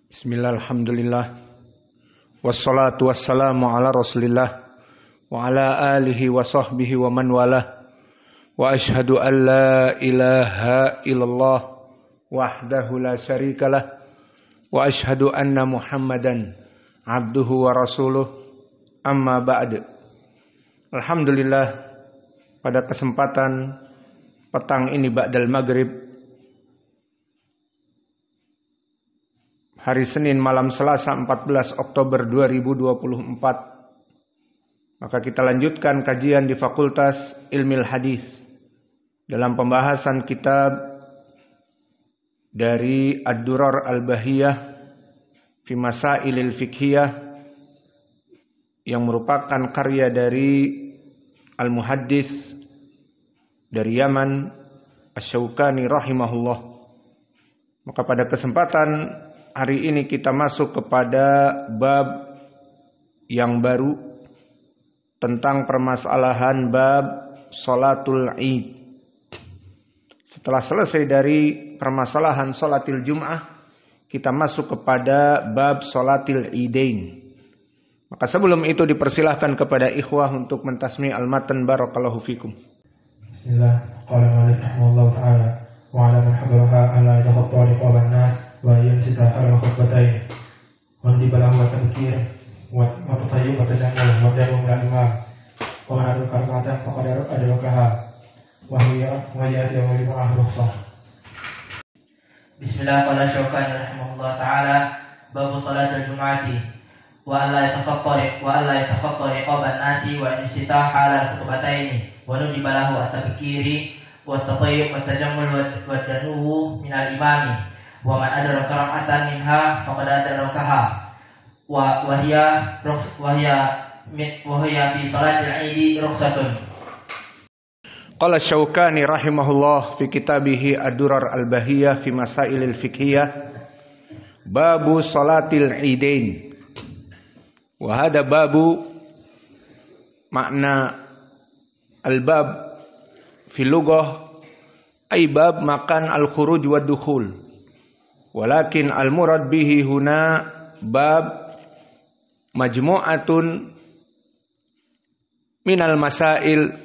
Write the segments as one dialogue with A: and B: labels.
A: Bismillah, alhamdulillah. Wassalatu wassalamu ala rasulillah wa ala alihi wa sahbihi wa man walah. Wa ashhadu an la ilaha illallah wahdahu la syarikalah. Wa ashhadu anna Muhammadan abduhu wa rasuluh. Amma ba'd. Alhamdulillah, pada kesempatan petang ini ba'dal maghrib, hari Senin malam Selasa 14 Oktober 2024, maka kita lanjutkan kajian di Fakultas Ilmil Hadis dalam pembahasan kitab dari Ad-Durar Al-Bahiyah fi Masailil Fiqhiyah yang merupakan karya dari Al-Muhaddis dari Yaman Asy-Syaukani rahimahullah. Maka pada kesempatan hari ini kita masuk kepada bab yang baru tentang permasalahan bab sholatul Id. Setelah selesai dari permasalahan sholatil Jum'ah, kita masuk kepada bab sholatil Idain. Maka sebelum itu dipersilahkan kepada ikhwah untuk mentasmi al-matan. Barakallahu fikum.
B: Bismillah. Qala Malik rahimahullah ta'ala wa ala man hadraha ala yakhatta liqaban nas wa yansita ala khutbatain wa dibalahu wa tabkir wa tatayyub wa tajangal wa daru min al-imam wa hadu karamatan faqadaru adrokaha wa hiya wa lima rukhsah.
C: Bismillah. Qala Syaukani rahimahullah ta'ala babu salatul jum'ati wa alla yatakhatta riqaban nasi wa yansita ala khutbatain wa nujibalahu wa tabkiri wa tatayyub wa tajammul wa daru min al-imami wa man adraka rak'atan minha faqad adrakaha wa hiya fi salatil Eid rukhsatun.
A: Qala Syaukani rahimahullah fi kitabih Ad-Durar Al-Bahiyah fi Masailil Fiqhiyah babu salatil Idain. Wa hada babu makna al-bab fi lughah ay bab makan al-khuruj wa dukhul. Walakin al-murad bihi huna bab majmu'atun minal masail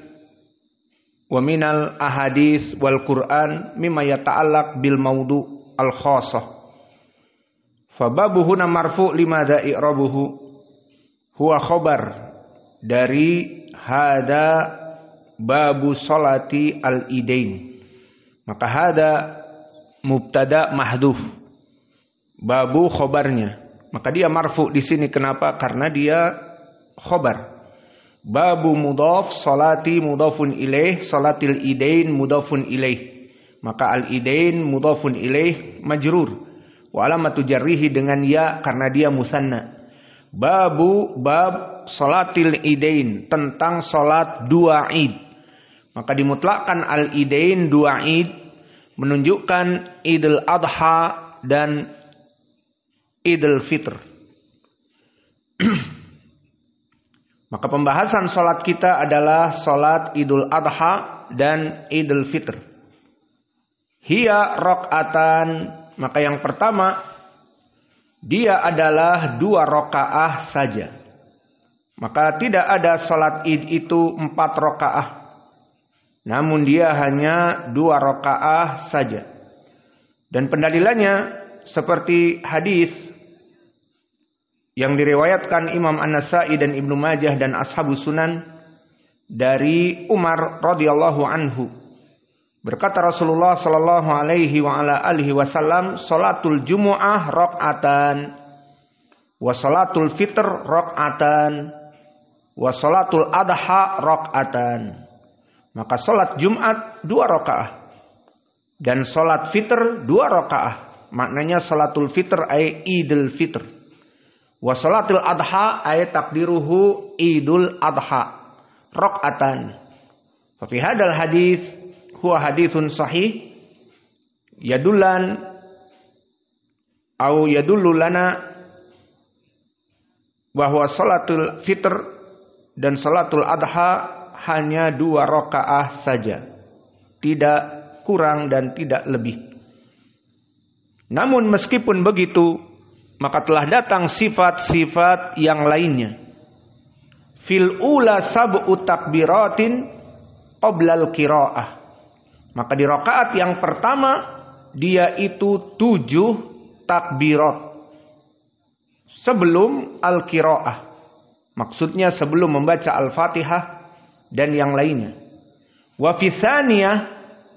A: wa minal ahadits wal Qur'an mimma yata'allaq bil mawdu' al-khassah. Fa babu huna marfu' limadha i'rabuhu huwa khabar dari hada babu salati al-idain. Maka hada mubtada mahdhuf, babu khobarnya, maka dia marfu di sini. Kenapa? Karena dia khobar. Babu mudhaf, salati mudhafun ilaih, salatil idain mudhafun ilaih. Maka al-idain mudhafun ilaih majrur wa alamatu jarrihi dengan ya karena dia musanna. Bab salatil idain, tentang salat dua Id. Maka dimutlakkan al-idain dua Id menunjukkan Idul Adha dan Idul Fitr. Maka pembahasan salat kita adalah salat Idul Adha dan Idul Fitr. Hiya rakaatan, maka yang pertama dia adalah 2 rakaah saja. Maka tidak ada salat Id itu 4 rakaah. Namun dia hanya 2 rakaah saja. Dan pendalilannya seperti hadis yang diriwayatkan Imam An-Nasa'i dan Ibnu Majah dan Ashabus Sunan dari Umar radhiyallahu anhu. Berkata Rasulullah sallallahu alaihi wa ala alihi wasallam, salatul jumu'ah rak'atan wa salatul fitr rak'atan wa salatul adha rak'atan. Maka salat Jumat 2 rakaah dan salat fitr 2 rakaah. Maknanya salatul fitr ay Idul Fitr. Wa salatul adha ay takdiruhu Idul Adha rak'atan. Fa fi hadzal hadis huwa haditsun sahih yadullan au yadullu lana bahwa salatul fitr dan salatul adha hanya 2 rakaah saja, tidak kurang dan tidak lebih. Namun meskipun begitu, maka telah datang sifat-sifat yang lainnya. Fil ula sab'u takbiratin qoblal qiraah. Maka di rakaat yang pertama dia itu 7 takbirat sebelum al-qiraah. Maksudnya sebelum membaca Al-Fatihah dan yang lainnya. Wa fi tsaniyah,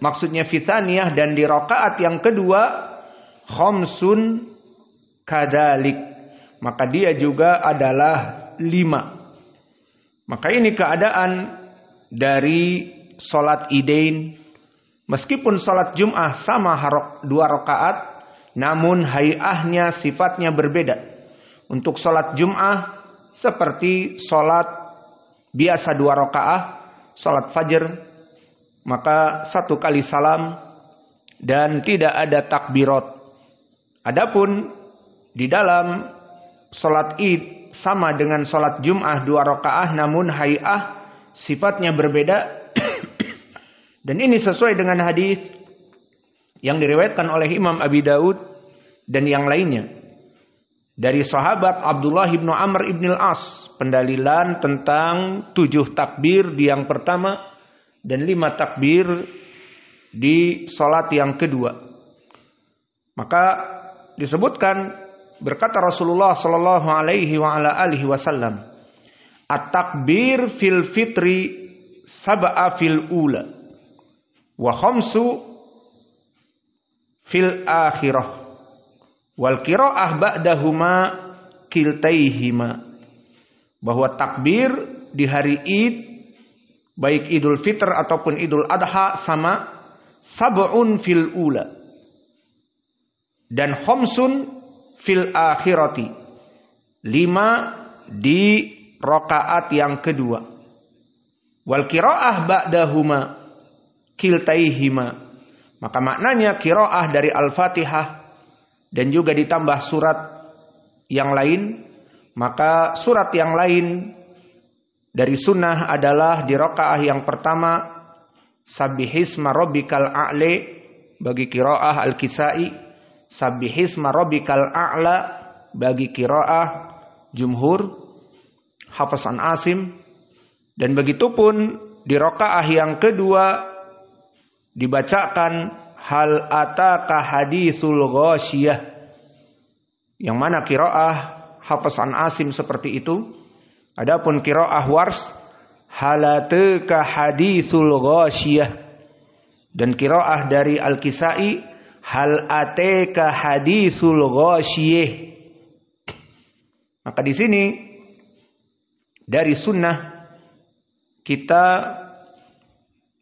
A: maksudnya fi tsaniyah, dan di rakaat yang kedua khamsun kadalik, maka dia juga adalah 5. Maka ini keadaan dari salat Idain. Meskipun salat Jum'ah sama 2 rakaat, namun hayahnya, sifatnya berbeda. Untuk salat Jum'ah seperti salat biasa 2 rakaat, salat Fajr, maka 1 kali salam dan tidak ada takbirat. Adapun di dalam salat Id sama dengan salat Jum'ah 2 rakaat, namun hay'ah sifatnya berbeda. Dan ini sesuai dengan hadis yang diriwayatkan oleh Imam Abi Daud dan yang lainnya dari sahabat Abdullah bin Amr bin al-As, pendalilan tentang 7 takbir di yang pertama dan 5 takbir di salat yang kedua. Maka disebutkan, berkata Rasulullah sallallahu alaihi wa ala alihi wasallam, at-takbir fil fitri sab'a fil ula wa khamsu fil akhirah wal qiraah ba'dahuma kiltaihima. Bahwa takbir di hari Id, baik Idul Fitr ataupun Idul Adha, sama sab'un fil ula dan khamsun fil akhirati, 5 di rakaat yang kedua. Wal qiraah ba'dahuma kiltaihima, maka maknanya qiraah dari Al-Fatihah dan juga ditambah surat yang lain. Maka surat yang lain dari sunnah adalah di rakaah yang pertama Sabbihisma rabbikal a'la bagi qiraah Al-Kisai, Sabbihisma rabbikal a'la bagi qiraah jumhur Hafs an Asim. Dan begitupun di rakaah yang kedua dibacakan hal ataka haditsul ghasyiyah, yang mana qiraah Hafs an Asim seperti itu. Adapun qiraah Wars halataka haditsul ghasyiyah, dan qiraah dari Al-Kisai hal ataka haditsul ghasyiyah. Maka di sini dari sunnah kita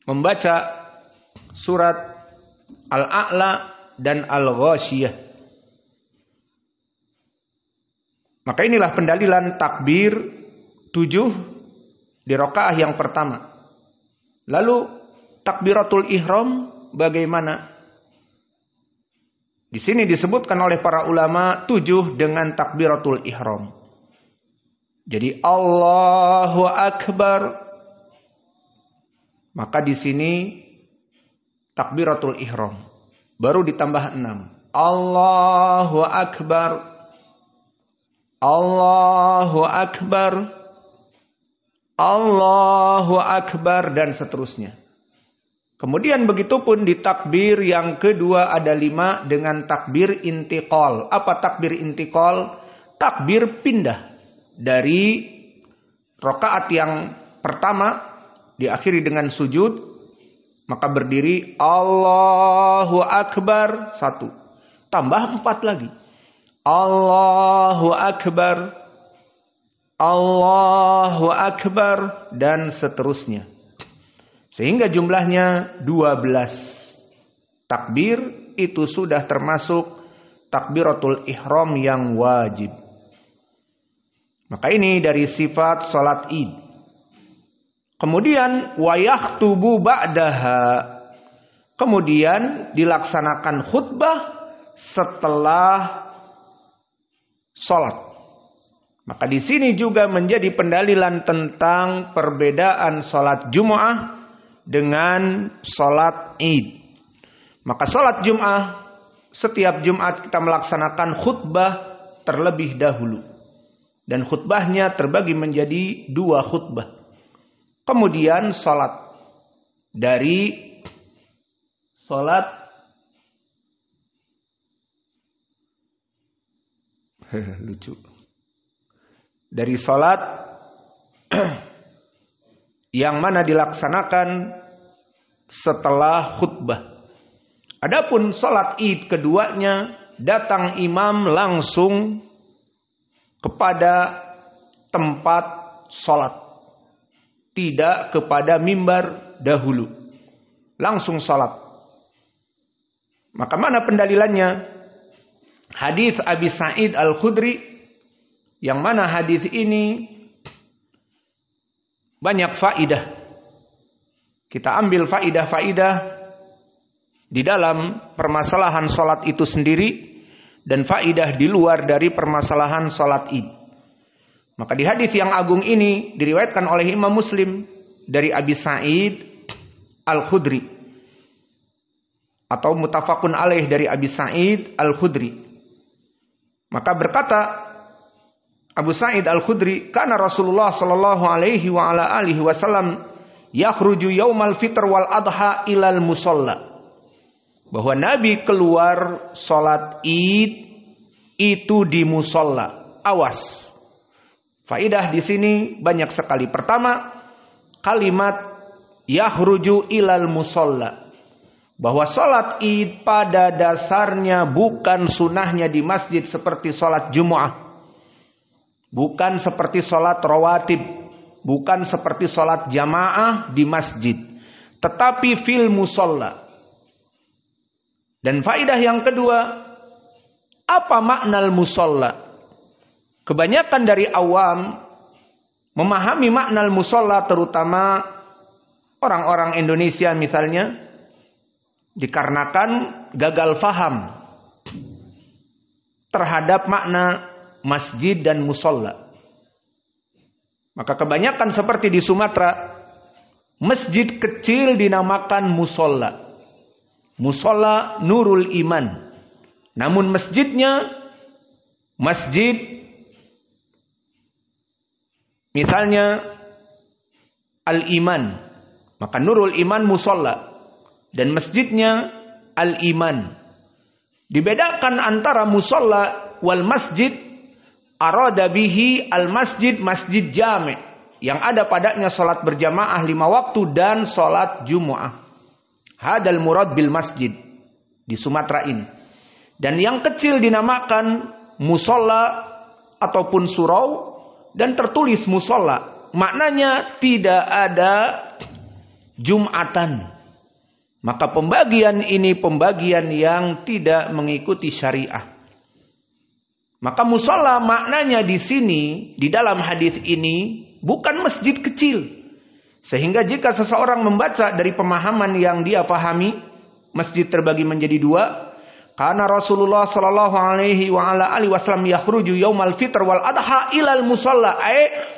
A: membaca surat Al-A'la dan Al-Ghasyiyah. Maka inilah pendalilan takbir 7 di rakaah yang pertama. Lalu takbiratul ihram bagaimana? Di sini disebutkan oleh para ulama 7 dengan takbiratul ihram. Jadi Allahu Akbar. Maka di sini takbiratul ihram baru ditambah 6. Allahu Akbar, Allahu Akbar, Allahu Akbar, dan seterusnya. Kemudian begitupun di takbir yang kedua ada 5 dengan takbir intiqal. Apa takbir intiqal? Takbir pindah dari rakaat yang pertama diakhiri dengan sujud, maka berdiri Allahu Akbar 1, tambah 4 lagi Allahu Akbar, Allahu Akbar, dan seterusnya. Sehingga jumlahnya 12. Takbir itu sudah termasuk takbiratul ihram yang wajib. Maka ini dari sifat salat Id. Kemudian wayahtubu ba'daha. Kemudian dilaksanakan khutbah setelah salat. Maka di sini juga menjadi pendalilan tentang perbedaan salat Jumu'ah dengan salat Id. Maka salat Jum'ah, setiap Jumat kita melaksanakan khutbah terlebih dahulu. Dan khutbahnya terbagi menjadi 2 khutbah. Kemudian salat. Dari salat lucu. Dari salat yang mana dilaksanakan setelah khutbah. Adapun salat Id keduanya, datang imam langsung kepada tempat salat. Tidak kepada mimbar dahulu. Langsung salat. Maka mana pendalilannya? Hadis Abi Sa'id Al-Khudri, yang mana hadis ini banyak faidah. Kita ambil faidah-faidah di dalam permasalahan salat itu sendiri dan faidah di luar dari permasalahan salat Id. Maka di hadis yang agung ini diriwayatkan oleh Imam Muslim dari Abi Sa'id Al-Khudri atau muttafaqun alaih dari Abi Sa'id Al-Khudri. Maka berkata Abu Sa'id Al-Khudri, "Kana Rasulullah sallallahu alaihi wa ala alihi wasallam yakhruju yaumal fitr wal adha ilal musalla." Bahwa Nabi keluar salat Id itu di musalla. Awas. Faidah di sini banyak sekali. Pertama, kalimat yakhruju ilal musalla. Bahwa salat Id pada dasarnya bukan sunahnya di masjid seperti salat Jumu'ah. Bukan seperti salat rawatib. Bukan seperti salat jamaah di masjid. Tetapi fil musalla. Dan faidah yang kedua, apa makna musalla? Kebanyakan dari awam memahami makna musalla, terutama orang-orang Indonesia misalnya, dikarenakan gagal faham terhadap makna masjid dan musalla. Maka kebanyakan seperti di Sumatera, masjid kecil dinamakan musalla. Musalla Nurul Iman. Namun masjidnya masjid misalnya Al-Iman. Maka Nurul Iman musalla. Dan masjidnya Al-Iman. Dibedakan antara musalla wal masjid. Arada bihi al-masjid masjid jami'. Yang ada padanya salat berjamaah 5 waktu dan salat Jumu'ah. Hadal murad bil masjid. Di Sumatera ini. Dan yang kecil dinamakan musalla ataupun surau. Dan tertulis musalla. Maknanya tidak ada Jumatan. Maka pembagian ini pembagian yang tidak mengikuti syariah. Maka musalla maknanya di sini, di dalam hadis ini, bukan masjid kecil. Sehingga jika seseorang membaca dari pemahaman yang dia pahami, masjid terbagi menjadi 2. Karena Rasulullah sallallahu alaihi wa ala alihi wasallam yakhruju yaumal fitr wal adha ilal musalla,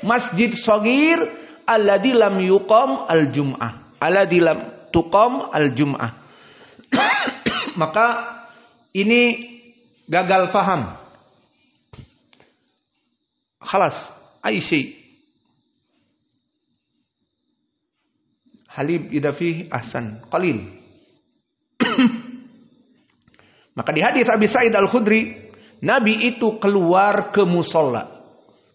A: masjid shagir alladzi lam yuqam al jum'ah, alladzi lam tuqam al jum'ah. Maka ini gagal faham. Khalas, Aisyah. Halib idafi ahsan qalil. Maka di hadis Abi Sa'id Al-Khudri, Nabi itu keluar ke musalla.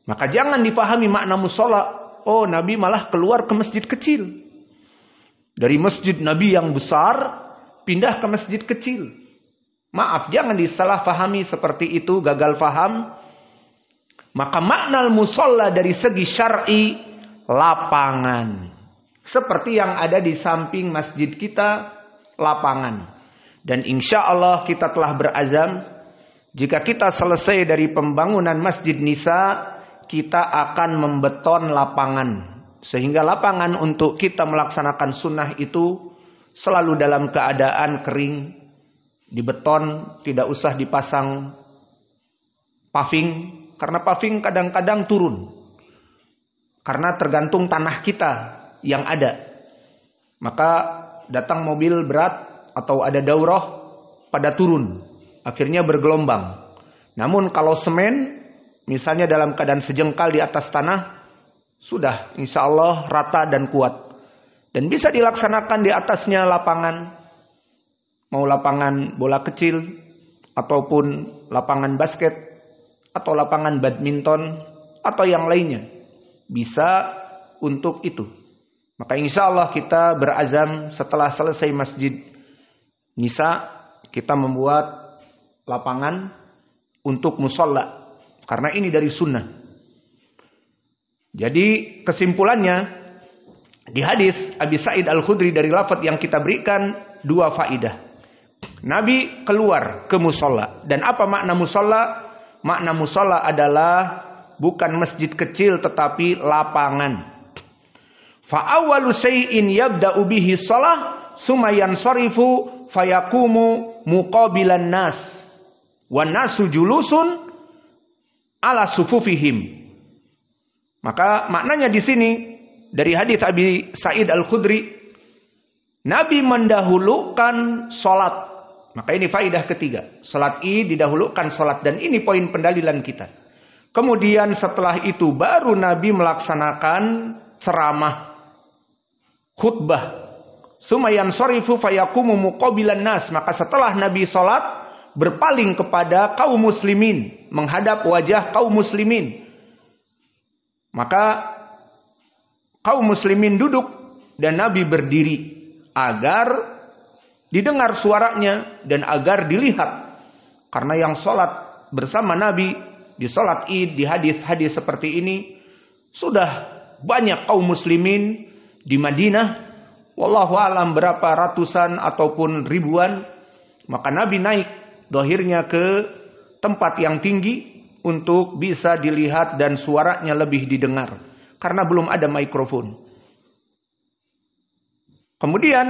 A: Maka jangan dipahami makna musalla, oh Nabi malah keluar ke masjid kecil. Dari masjid Nabi yang besar pindah ke masjid kecil. Maaf, jangan disalah pahami seperti itu, gagal faham. Maka makna musalla dari segi syar'i lapangan. Seperti yang ada di samping masjid kita, lapangan. Dan insya Allah kita telah berazam, jika kita selesai dari pembangunan Masjid Nisa, kita akan membeton lapangan. Sehingga lapangan untuk kita melaksanakan sunnah itu selalu dalam keadaan kering, dibeton, tidak usah dipasang paving. Karena paving kadang-kadang turun. Karena tergantung tanah kita yang ada. Maka datang mobil berat atau ada daurah pada turun. Akhirnya bergelombang. Namun kalau semen, misalnya dalam keadaan sejengkal di atas tanah, sudah insya Allah rata dan kuat. Dan bisa dilaksanakan di atasnya lapangan, mau lapangan bola kecil, ataupun lapangan basket, atau lapangan badminton, atau yang lainnya. Bisa untuk itu. Maka insya Allah kita berazam setelah selesai masjid Nisa, kita membuat lapangan untuk musola. Karena ini dari sunnah. Jadi kesimpulannya, di hadis Abi Sa'id Al-Khudri dari lafaz yang kita berikan, dua faidah. Nabi keluar ke musola. Dan apa makna musola? Makna musola adalah bukan masjid kecil tetapi lapangan. Fa'awalu syai'in yabda'u bihi shalah summa yansarifu fayaqumu muqabilan nas wan nasu julusun ala sufufihim. Maka maknanya di sini dari hadis Abi Sa'id Al-Khudri, Nabi mendahulukan salat. Maka ini faidah ketiga. Salat Id didahulukan salat, dan ini poin pendalilan kita. Kemudian setelah itu baru Nabi melaksanakan ceramah, khutbah. Sumayan sorifu fayakumu muqabilan nas. Maka setelah Nabi salat, berpaling kepada kaum muslimin, menghadap wajah kaum muslimin. Maka kaum muslimin duduk dan Nabi berdiri agar didengar suaranya dan agar dilihat. Karena yang salat bersama Nabi di salat Id, di hadis-hadis seperti ini, sudah banyak kaum muslimin di Madinah. Wallahu alam berapa ratusan ataupun ribuan. Maka Nabi naik dohirnya ke tempat yang tinggi untuk bisa dilihat dan suaranya lebih didengar. Karena belum ada mikrofon. Kemudian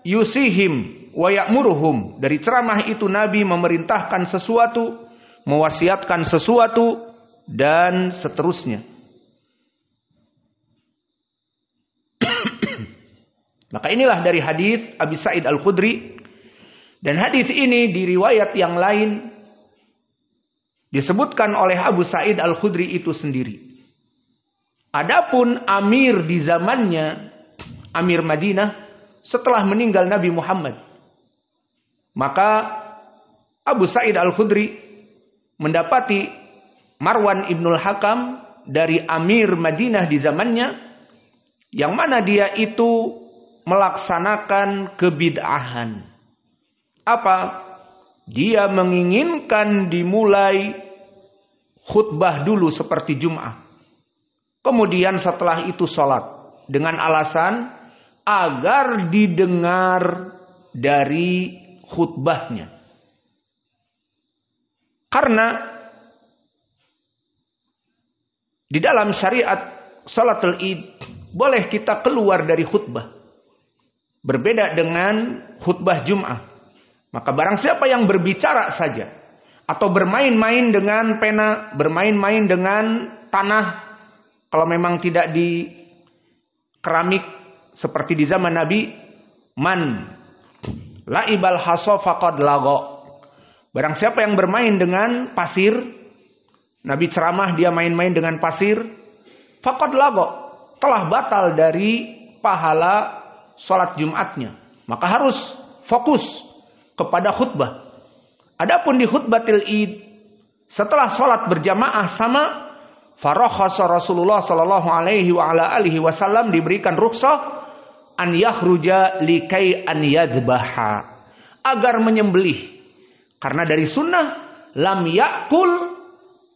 A: yusihim wa ya'muruhum. Dari ceramah itu Nabi memerintahkan sesuatu, mewasiatkan sesuatu, dan seterusnya. Maka inilah dari hadis Abi Sa'id Al-Khudri. Dan hadis ini di riwayat yang lain disebutkan oleh Abu Sa'id Al-Khudri itu sendiri. Adapun amir di zamannya, amir Madinah, setelah meninggal Nabi Muhammad, maka Abu Sa'id Al-Khudri mendapati Marwan Ibnul Hakam dari amir Madinah di zamannya, yang mana dia itu melaksanakan kebid'ahan. Apa? Dia menginginkan dimulai khutbah dulu seperti Jum'ah. Kemudian setelah itu sholat. Dengan alasan agar didengar dari khutbahnya. Karena di dalam syariat salatul Id boleh kita keluar dari khutbah. Berbeda dengan khutbah Jum'ah. Maka barang siapa yang berbicara saja, atau bermain-main dengan pena, bermain-main dengan tanah, kalau memang tidak di keramik seperti di zaman Nabi, man laibal haso faqad lago. Barang siapa yang bermain dengan pasir, Nabi ceramah dia main-main dengan pasir, faqad lago, telah batal dari pahala salat Jumatnya. Maka harus fokus kepada khutbah. Adapun di khutbatil Id, setelah salat berjamaah sama, farakhasa Rasulullah sallallahu alaihi wa ala alihi wasallam, diberikan rukhsah an yakhruja likai an yadhbaha, agar menyembelih. Karena dari sunnah lam yakul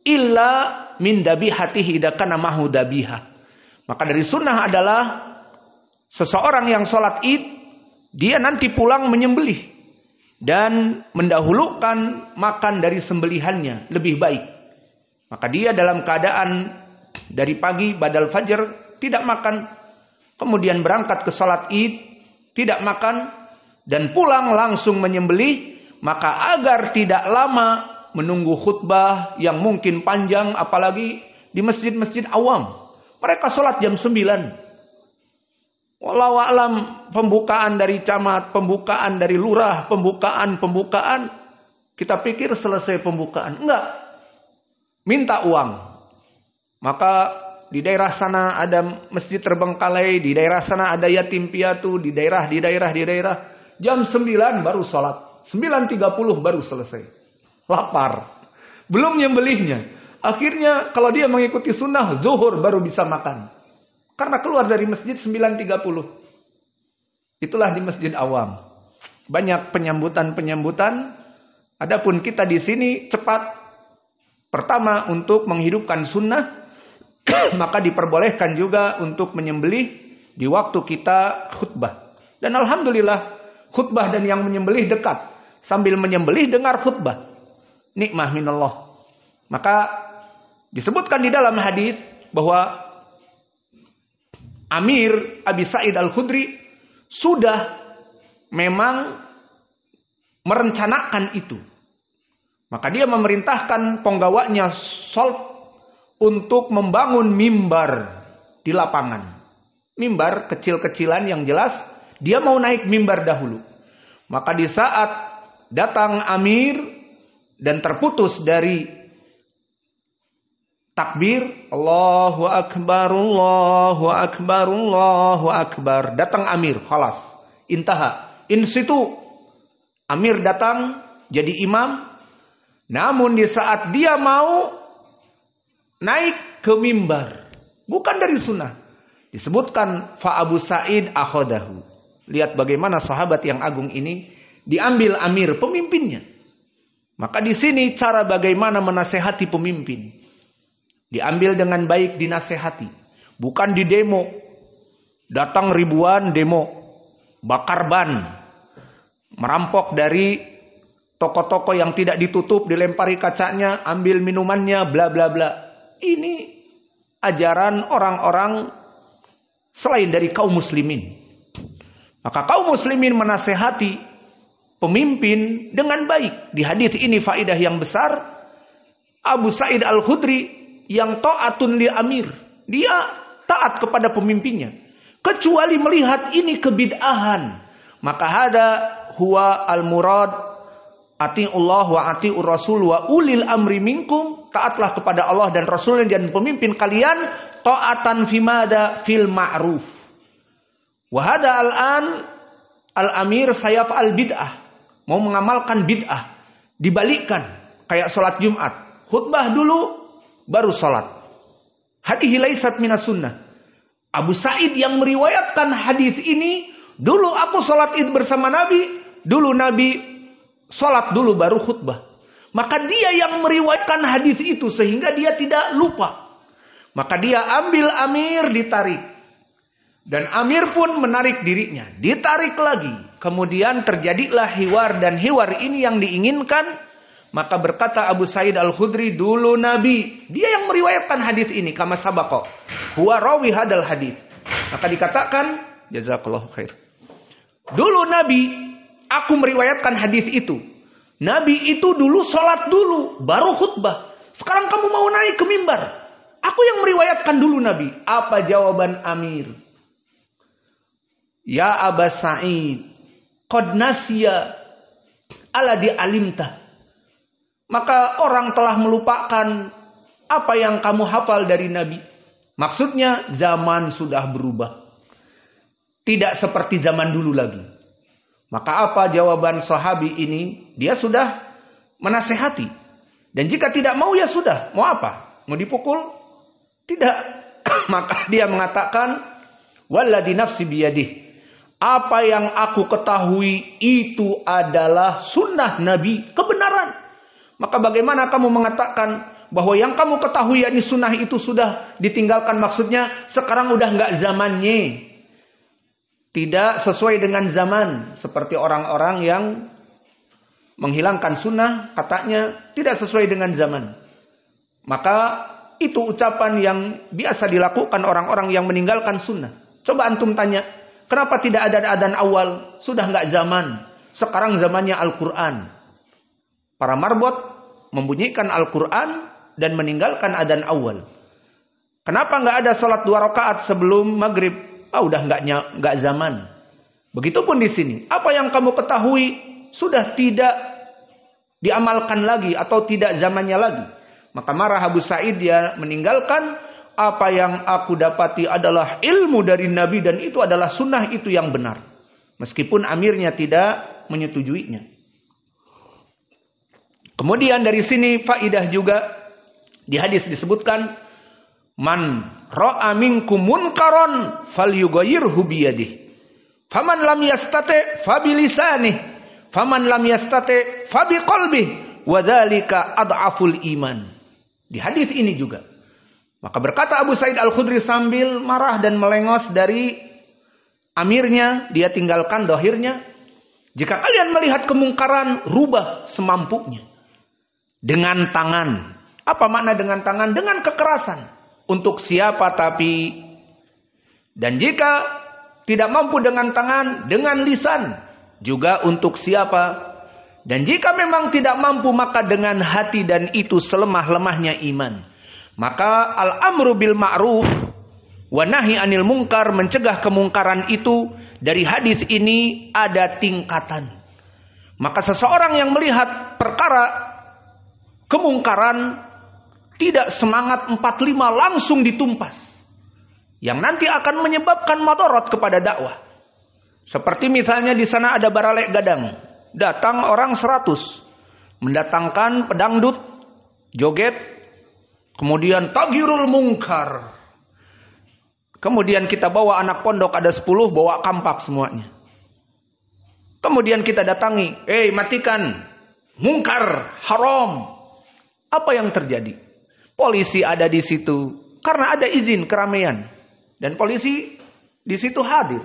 A: illa min dabihatihi idza kana mahu dabiha. Maka dari sunnah adalah seseorang yang sholat Id, dia nanti pulang menyembelih dan mendahulukan makan dari sembelihannya lebih baik. Maka dia dalam keadaan dari pagi badal fajar tidak makan, kemudian berangkat ke sholat Id tidak makan, dan pulang langsung menyembelih. Maka agar tidak lama menunggu khutbah yang mungkin panjang, apalagi di masjid-masjid awam, mereka sholat jam 9. Wallahu a'lam, pembukaan dari camat, pembukaan dari lurah, pembukaan. Kita pikir selesai pembukaan. Enggak. minta uang. Maka di daerah sana ada masjid terbengkalai, di daerah sana ada yatim piatu, di daerah jam 9 baru sholat, 9.30 baru selesai. Lapar, belum nyembelihnya. Akhirnya kalau dia mengikuti sunnah, zuhur baru bisa makan. Karena keluar dari masjid 9.30. Itulah di masjid awam. Banyak penyambutan. Adapun kita di sini cepat. Pertama untuk menghidupkan sunnah. Maka diperbolehkan juga untuk menyembelih di waktu kita khutbah. Dan alhamdulillah khutbah dan yang menyembelih dekat. Sambil menyembelih dengar khutbah. Nikmah minallah. Maka disebutkan di dalam hadis bahwa Amir Abi Sa'id Al-Khudri sudah memang merencanakan itu. Maka dia memerintahkan penggawanya Solf untuk membangun mimbar di lapangan. Mimbar kecil-kecilan yang jelas dia mau naik mimbar dahulu. Maka di saat datang Amir dan terputus dari takbir, Allahu Akbar, Allahu Akbar, Allahu Akbar. Datang Amir, khalas, intaha. In situ Amir datang jadi imam. Namun di saat dia mau naik ke mimbar, bukan dari sunnah, disebutkan fa Abu Sa'id akhodahu. Lihat bagaimana sahabat yang agung ini diambil Amir, pemimpinnya. Maka di sini cara bagaimana menasehati pemimpin. Diambil dengan baik, dinasehati. Bukan di demo. Datang ribuan demo. Bakar ban. Merampok dari toko-toko yang tidak ditutup, dilempari kacanya, ambil minumannya, bla bla bla. Ini ajaran orang-orang selain dari kaum muslimin. Maka kaum muslimin menasehati pemimpin dengan baik. Di hadis ini faidah yang besar. Abu Sa'id Al-Khudri yang ta'atun li amir. Dia taat kepada pemimpinnya. Kecuali melihat ini kebid'ahan. Maka hada huwa al-murad. Ati'ullah wa ati'ur rasul wa ulil amri minkum. Taatlah kepada Allah dan Rasul dan pemimpin kalian. Ta'atan fimada fil ma'ruf. Wahada al-an al-amir sayaf al-bid'ah. Mau mengamalkan bid'ah. Dibalikkan. Kayak sholat Jumat. Khutbah dulu, baru sholat. Hadihi laisat minas sunnah. Abu Sa'id yang meriwayatkan hadis ini. Dulu aku sholat id bersama Nabi. Dulu Nabi sholat dulu baru khutbah. Maka dia yang meriwayatkan hadis itu. Sehingga dia tidak lupa. Maka dia ambil Amir, ditarik. Dan Amir pun menarik dirinya. Ditarik lagi. Kemudian terjadilah hiwar. Dan hiwar ini yang diinginkan. Maka berkata Abu Sa'id Al-Khudri, dulu Nabi. Dia yang meriwayatkan hadis ini. Kama sabaqo. Huwa rawi hadal hadis. Maka dikatakan, jazakallahu khair. Dulu Nabi, aku meriwayatkan hadis itu. Nabi itu dulu sholat dulu. Baru khutbah. Sekarang kamu mau naik ke mimbar. Aku yang meriwayatkan dulu Nabi. Apa jawaban Amir? Ya Aba Sa'id, qad nasiya alladhi alimta. Maka orang telah melupakan apa yang kamu hafal dari Nabi. Maksudnya zaman sudah berubah. Tidak seperti zaman dulu lagi. Maka apa jawaban sahabi ini? Dia sudah menasehati. Dan jika tidak mau ya sudah. Mau apa? Mau dipukul? Tidak. Maka dia mengatakan, walladhi nafsi biyadih. Apa yang aku ketahui itu adalah sunnah Nabi, kebenaran. Maka bagaimana kamu mengatakan bahwa yang kamu ketahui yakni sunnah itu sudah ditinggalkan, maksudnya sekarang udah nggak zamannya. Tidak sesuai dengan zaman. Seperti orang-orang yang menghilangkan sunnah, katanya tidak sesuai dengan zaman. Maka itu ucapan yang biasa dilakukan orang-orang yang meninggalkan sunnah. Coba antum tanya, kenapa tidak ada adzan awal? Sudah nggak zaman. Sekarang zamannya Al-Quran. Para marbot membunyikan Al-Quran dan meninggalkan adzan awal. Kenapa nggak ada sholat 2 rakaat sebelum maghrib? Udah nggak zaman. Begitupun di sini. Apa yang kamu ketahui sudah tidak diamalkan lagi atau tidak zamannya lagi. Maka marah Abu Sa'id, dia meninggalkan apa yang aku dapati adalah ilmu dari Nabi dan itu adalah sunnah, itu yang benar. Meskipun amirnya tidak menyetujuinya. Kemudian dari sini faidah juga di hadis disebutkan, man ra'a minkum munkaron falyughayyirhu biyadihi. Faman lam yastati' fa bilisanihi. Faman lam yastati' fa biqalbihi. Wa dzalika adhaful iman. Di hadis ini juga. Maka berkata Abu Sa'id Al-Khudri sambil marah dan melengos dari amirnya, dia tinggalkan dohirnya. Jika kalian melihat kemungkaran, rubah semampunya. Dengan tangan. Apa makna dengan tangan? Dengan kekerasan. Untuk siapa tapi? Dan jika tidak mampu dengan tangan, dengan lisan. Juga untuk siapa? Dan jika memang tidak mampu, maka dengan hati, dan itu selemah-lemahnya iman. Maka al-amru bil ma'ruf wa nahi anil munkar, mencegah kemungkaran itu, dari hadis ini ada tingkatan. Maka seseorang yang melihat perkara kemungkaran tidak semangat 45 langsung ditumpas, yang nanti akan menyebabkan madarat kepada dakwah. Seperti misalnya di sana ada baralek gadang. Datang orang 100. Mendatangkan pedangdut, joget, kemudian taghirul munkar. Kemudian kita bawa anak pondok ada 10, bawa kampak semuanya. Kemudian kita datangi, matikan, mungkar, haram. Apa yang terjadi? Polisi ada di situ karena ada izin keramaian. Dan polisi di situ hadir.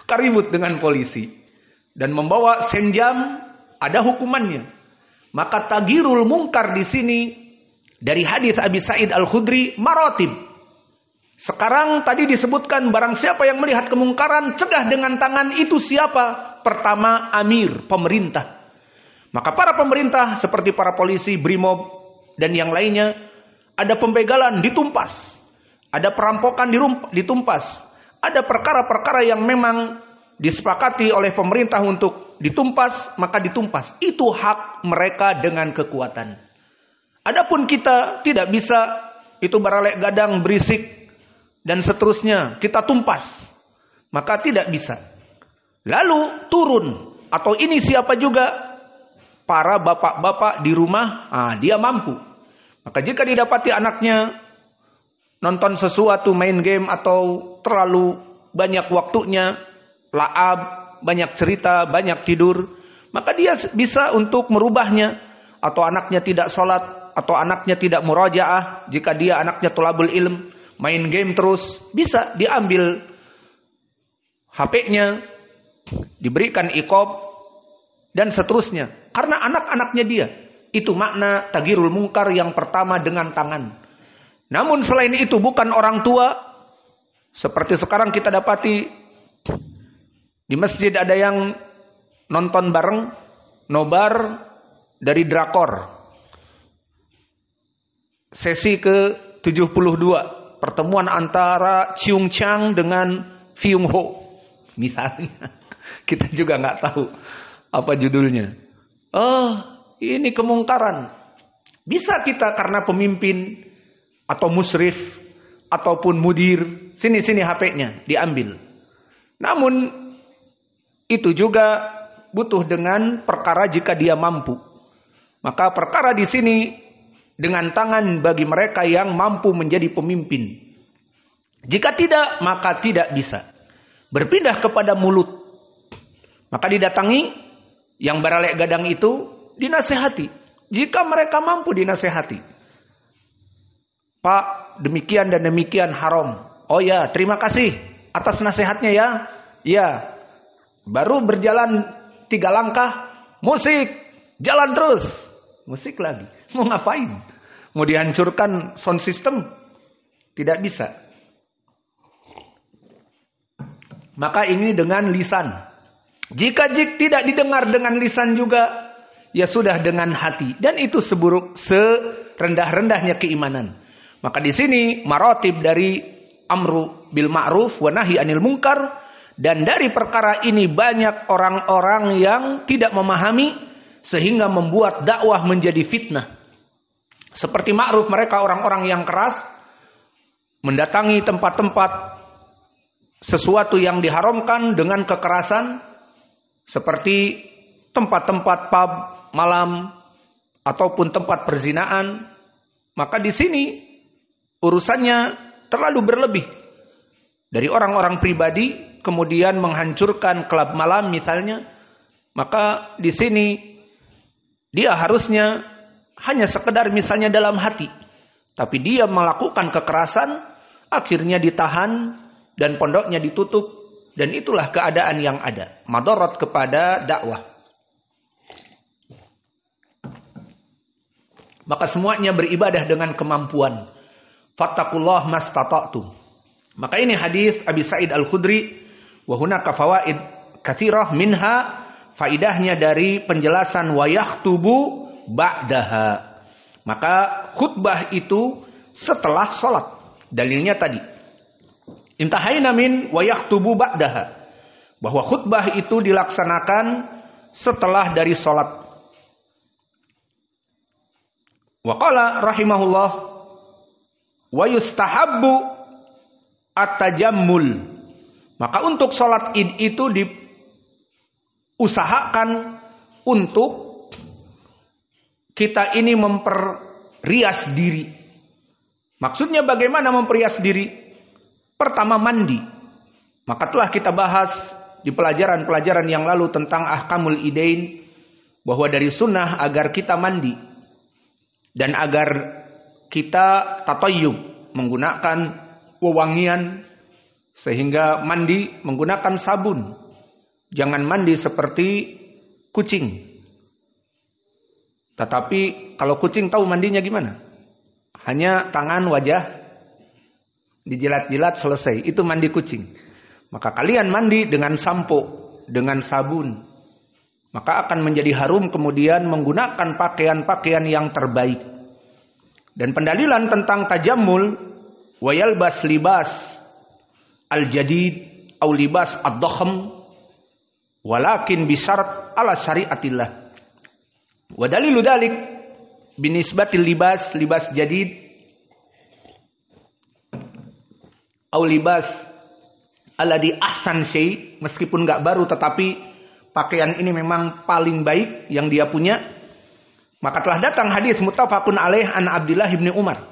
A: Karibut dengan polisi. Dan membawa senjam, ada hukumannya. Maka taghirul munkar di sini dari hadis Abi Sa'id Al-Khudri maratib. Sekarang tadi disebutkan barang siapa yang melihat kemungkaran, cegah dengan tangan, itu siapa? Pertama amir, pemerintah. Maka para pemerintah seperti para polisi, brimob dan yang lainnya, ada pembegalan ditumpas, ada perampokan ditumpas, ada perkara-perkara yang memang disepakati oleh pemerintah untuk ditumpas, maka ditumpas. Itu hak mereka dengan kekuatan. Adapun kita tidak bisa, itu baralek gadang berisik dan seterusnya, kita tumpas. Maka tidak bisa. Lalu turun, atau ini siapa juga? Para bapak-bapak di rumah, dia mampu. Maka jika didapati anaknya nonton sesuatu, main game, atau terlalu banyak waktunya, la'ab, banyak cerita, banyak tidur, maka dia bisa untuk merubahnya. Atau anaknya tidak sholat, atau anaknya tidak murajaah, jika dia anaknya thalabul ilm, main game terus, bisa diambil HP-nya, diberikan iqab, dan seterusnya. Karena anak-anaknya dia. Itu makna taghirul munkar yang pertama, dengan tangan. Namun selain itu bukan orang tua. Seperti sekarang kita dapati di masjid ada yang nonton bareng, nobar dari drakor. Sesi ke-72. Pertemuan antara Cheung Chang dengan Fyung Ho. Misalnya. Kita juga nggak tahu apa judulnya. Ini kemungkaran. Bisa kita karena pemimpin atau musyrif ataupun mudir. Sini HP-nya diambil. Namun itu juga butuh dengan perkara jika dia mampu. Maka perkara di sini dengan tangan bagi mereka yang mampu menjadi pemimpin. Jika tidak, maka tidak bisa. Berpindah kepada mulut. Maka didatangi yang baralek gadang itu, dinasehati. Jika mereka mampu dinasehati. Pak, demikian dan demikian haram. Oh ya, terima kasih atas nasihatnya ya. Ya. Baru berjalan 3 langkah, musik, jalan terus. Musik lagi. Mau ngapain? Mau dihancurkan sound system? Tidak bisa. Maka ini dengan lisan. Jika tidak didengar dengan lisan juga, ya sudah dengan hati. Dan itu serendah-rendahnya keimanan. Maka di sini maratib dari amru bil ma'ruf wa nahi anil munkar. Dan dari perkara ini banyak orang-orang yang tidak memahami sehingga membuat dakwah menjadi fitnah. Seperti ma'ruf, mereka orang-orang yang keras, mendatangi tempat-tempat sesuatu yang diharamkan dengan kekerasan, seperti tempat-tempat pub malam ataupun tempat perzinaan. Maka di sini urusannya terlalu berlebih. Dari orang-orang pribadi kemudian menghancurkan klub malam misalnya, maka di sini dia harusnya hanya sekedar misalnya dalam hati, tapi dia melakukan kekerasan, akhirnya ditahan dan pondoknya ditutup, dan itulah keadaan yang ada, madarat kepada dakwah. Maka semuanya beribadah dengan kemampuan. Fattakullah mastata'tum. Maka ini hadis Abi Sa'id Al-Khudri, wa hunaka fawaid katsirah minha, faidahnya dari penjelasan wa yakhtubu ba'daha. Maka khutbah itu setelah salat. Dalilnya tadi. Intahaina min wa yakhtubu ba'daha. Bahwa khutbah itu dilaksanakan setelah dari salat. Wa qala rahimahullah wa yustahabbu at-tajammul. Maka untuk salat Id itu diusahakan untuk kita ini memperias diri. Maksudnya bagaimana memperias diri? Pertama mandi. Maka telah kita bahas di pelajaran-pelajaran yang lalu tentang ahkamul idain, bahwa dari sunnah agar kita mandi dan agar kita tatayyub, menggunakan wewangian, sehingga mandi menggunakan sabun. Jangan mandi seperti kucing. Tetapi kalau kucing tahu mandinya gimana? Hanya tangan, wajah, dijilat-jilat, selesai. Itu mandi kucing. Maka kalian mandi dengan sampo, dengan sabun. Maka akan menjadi harum kemudian menggunakan pakaian-pakaian yang terbaik. Dan pendalilan tentang tajammul, wa yalbas libas al-jadid au libas ad-dakham walakin bisyarat ala syariatillah. Wa dalilu dalik binisbatil libas jadid au libas alladhi ahsan syai, meskipun enggak baru tetapi pakaian ini memang paling baik yang dia punya. Maka telah datang hadis muttafaqun alaih an Abdullah bin Umar.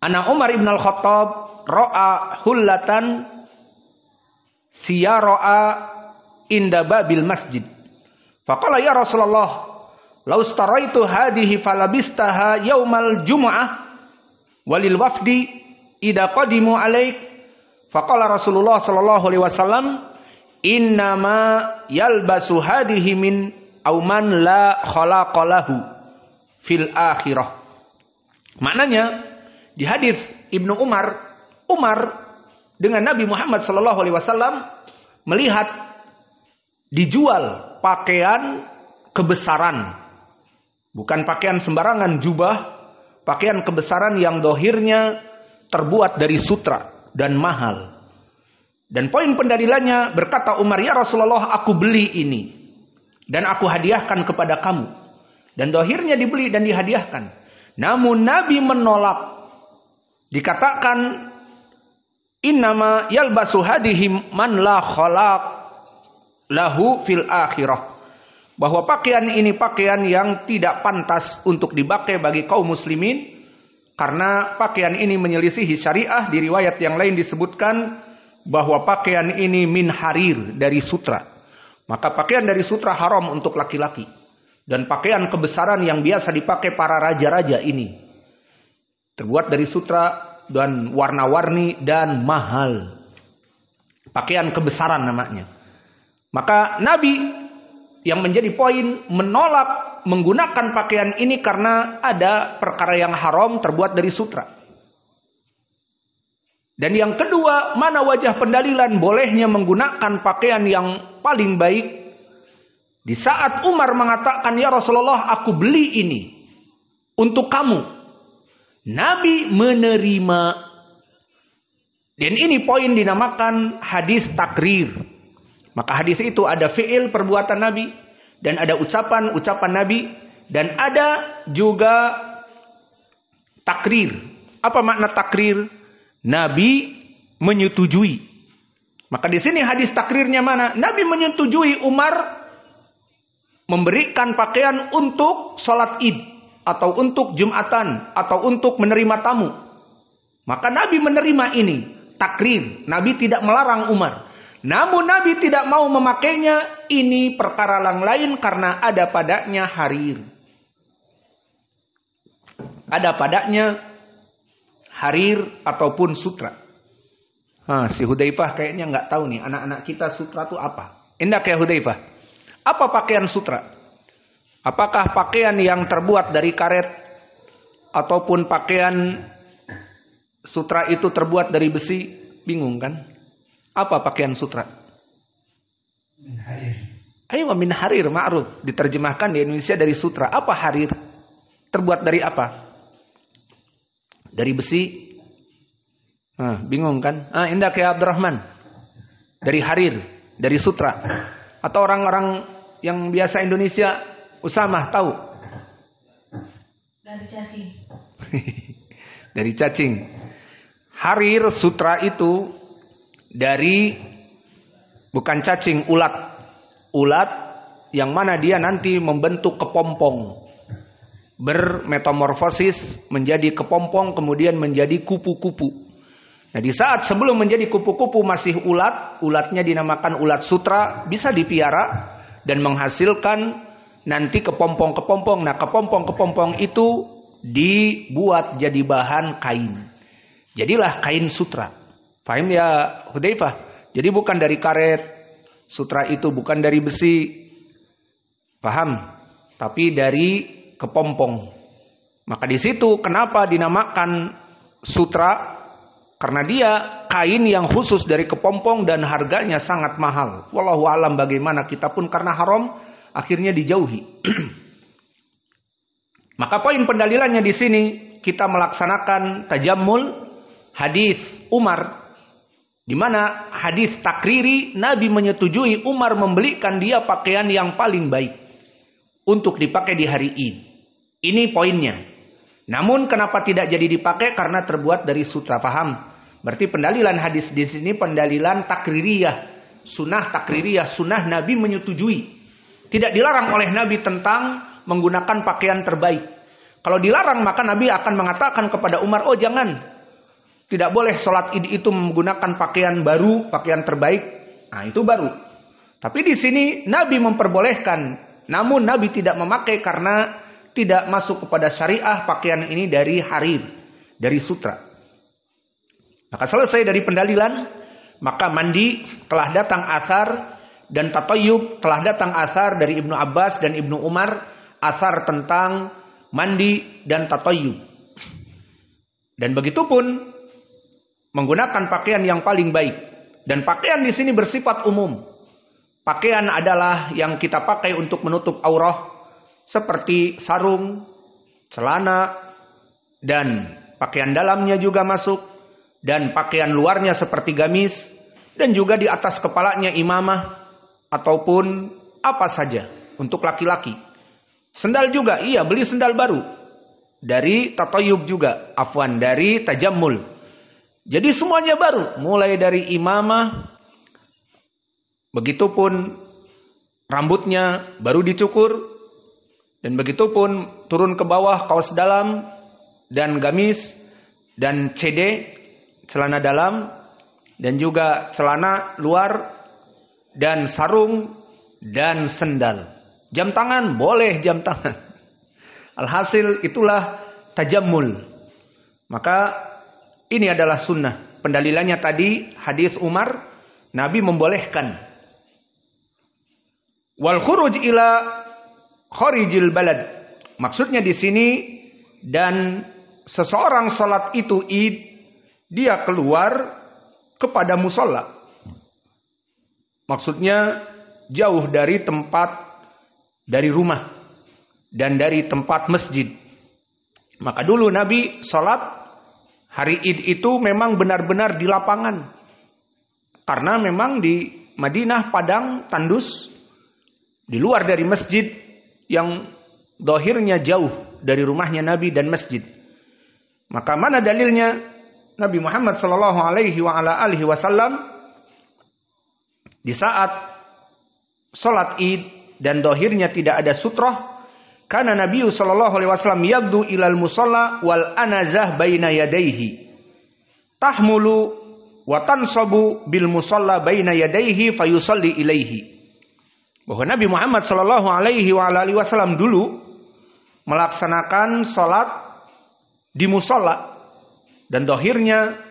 A: Ana Umar ibn al-Khattab ra'a hullatan siyara'a inda babil masjid. Faqala ya Rasulullah, law istaraitu hadhihi falabistaha yaumal jumu'ah walil wafdi idza qadimu alaik. Faqala Rasulullah sallallahu alaihi wasallam, innama yalbasu hadhihi min aw man la khalaqalahu fil akhirah. Maknanya di hadis Ibnu Umar dengan Nabi Muhammad sallallahu alaihi wasallam melihat dijual pakaian kebesaran. Bukan pakaian sembarangan, jubah, pakaian kebesaran yang dohirnya terbuat dari sutra dan mahal. Dan poin pendalilannya, berkata Umar, ya Rasulullah, aku beli ini dan aku hadiahkan kepada kamu. Dan dohirnya dibeli dan dihadiahkan. Namun Nabi menolak. Dikatakan, innama yalbasu hadihi man la khalaq lahu fil akhirah. Bahwa pakaian ini pakaian yang tidak pantas untuk dipakai bagi kaum muslimin. Karena pakaian ini menyelisihi syariah. Di riwayat yang lain disebutkan bahwa pakaian ini min harir, dari sutra. Maka pakaian dari sutra haram untuk laki-laki. Dan pakaian kebesaran yang biasa dipakai para raja-raja ini terbuat dari sutra dan warna-warni dan mahal. Pakaian kebesaran namanya. Maka Nabi yang menjadi poin menolak menggunakan pakaian ini karena ada perkara yang haram terbuat dari sutra. Dan yang kedua, mana wajah pendalilan bolehnya menggunakan pakaian yang paling baik? Di saat Umar mengatakan, ya Rasulullah, aku beli ini untuk kamu. Nabi menerima. Dan ini poin dinamakan hadis takrir. Maka hadis itu ada fi'il perbuatan Nabi. Dan ada ucapan Nabi. Dan ada juga Takrir. Apa makna takrir? Nabi menyetujui. Maka di sini hadis takrirnya mana? Nabi menyetujui Umar memberikan pakaian untuk sholat id, atau untuk jumatan, atau untuk menerima tamu. Maka Nabi menerima ini, takrir. Nabi tidak melarang Umar. Namun Nabi tidak mau memakainya, ini perkara yang lain karena ada padanya harir. Ada padanya harir ataupun sutra. Si Hudzaifah kayaknya nggak tahu nih, anak-anak kita sutra itu apa? Indah kayak Hudzaifah. Apa pakaian sutra? Apakah pakaian yang terbuat dari karet ataupun pakaian sutra itu terbuat dari besi? Bingung kan? Apa pakaian sutra?
B: Min harir.
A: Ayo min harir, ma'ruf. Diterjemahkan di Indonesia dari sutra. Apa harir? Terbuat dari apa? Dari besi? Bingung kan? Indah kayak Abdurrahman. Dari harir, dari sutra. Atau orang-orang yang biasa Indonesia, Usamah tahu?
C: Dari cacing.
A: Dari cacing. Harir, sutra itu dari bukan cacing, ulat. Ulat yang mana dia nanti membentuk kepompong. Bermetamorfosis menjadi kepompong, kemudian menjadi kupu-kupu. Nah, di saat sebelum menjadi kupu-kupu masih ulat, ulatnya dinamakan ulat sutra, bisa dipiara dan menghasilkan nanti kepompong-kepompong. Nah, kepompong-kepompong itu dibuat jadi bahan kain. Jadilah kain sutra. Paham ya Hudzaifah? Jadi bukan dari karet, sutra itu bukan dari besi. Paham? Tapi dari kepompong. Maka di situ kenapa dinamakan sutra? Karena dia kain yang khusus dari kepompong dan harganya sangat mahal. Wallahu alam bagaimana, kita pun karena haram akhirnya dijauhi. Maka poin pendalilannya di sini kita melaksanakan tajammul hadis Umar, di mana hadis takriri Nabi menyetujui Umar membelikan dia pakaian yang paling baik untuk dipakai di hari Id. Ini poinnya. Namun kenapa tidak jadi dipakai? Karena terbuat dari sutra. Paham? Berarti pendalilan hadis di sini pendalilan takririyah, sunnah takririyah, sunnah Nabi menyetujui. Tidak dilarang oleh Nabi tentang menggunakan pakaian terbaik. Kalau dilarang maka Nabi akan mengatakan kepada Umar, oh jangan, tidak boleh sholat Id itu menggunakan pakaian baru, pakaian terbaik. Nah itu baru. Tapi di sini Nabi memperbolehkan, namun Nabi tidak memakai karena tidak masuk kepada syariah pakaian ini dari harir, dari sutra. Maka selesai dari pendalilan, maka mandi telah datang asar dan tatayyub telah datang asar dari Ibnu Abbas dan Ibnu Umar, asar tentang mandi dan tatayyub. Dan begitupun menggunakan pakaian yang paling baik. Dan pakaian di sini bersifat umum. Pakaian adalah yang kita pakai untuk menutup aurah, seperti sarung, celana, dan pakaian dalamnya juga masuk, dan pakaian luarnya seperti gamis, dan juga di atas kepalanya imamah, ataupun apa saja untuk laki-laki. Sendal juga, iya beli sendal baru. Dari tatayyub juga, afwan, dari tajammul. Jadi semuanya baru, mulai dari imamah, begitupun rambutnya baru dicukur, dan begitupun turun ke bawah kaos dalam dan gamis dan CD, celana dalam, dan juga celana luar dan sarung dan sendal. Jam tangan boleh jam tangan. Alhasil itulah tajammul. Maka ini adalah sunnah. Pendalilannya tadi hadis Umar, Nabi membolehkan. Wal khuruj ila kharijil balad. Maksudnya di sini, dan seseorang salat itu Id, dia keluar kepada musola. Maksudnya jauh dari tempat, dari rumah dan dari tempat masjid. Maka dulu Nabi salat hari Id itu memang benar-benar di lapangan. Karena memang di Madinah padang tandus, di luar dari masjid yang dohirnya jauh dari rumahnya Nabi dan masjid. Maka mana dalilnya? Nabi Muhammad sallallahu alaihi wasallam di saat salat Id dan dohirnya tidak ada sutrah, karena Nabi sallallahu alaihi wasallam yabdu ilal musalla wal anazah baina yadayhi tahmulu wa tansabu bil musalla baina yadayhi fayusalli ilaihi. Bahwa Nabi Muhammad sallallahu alaihi wasallam dulu melaksanakan salat di musalla dan dohirnya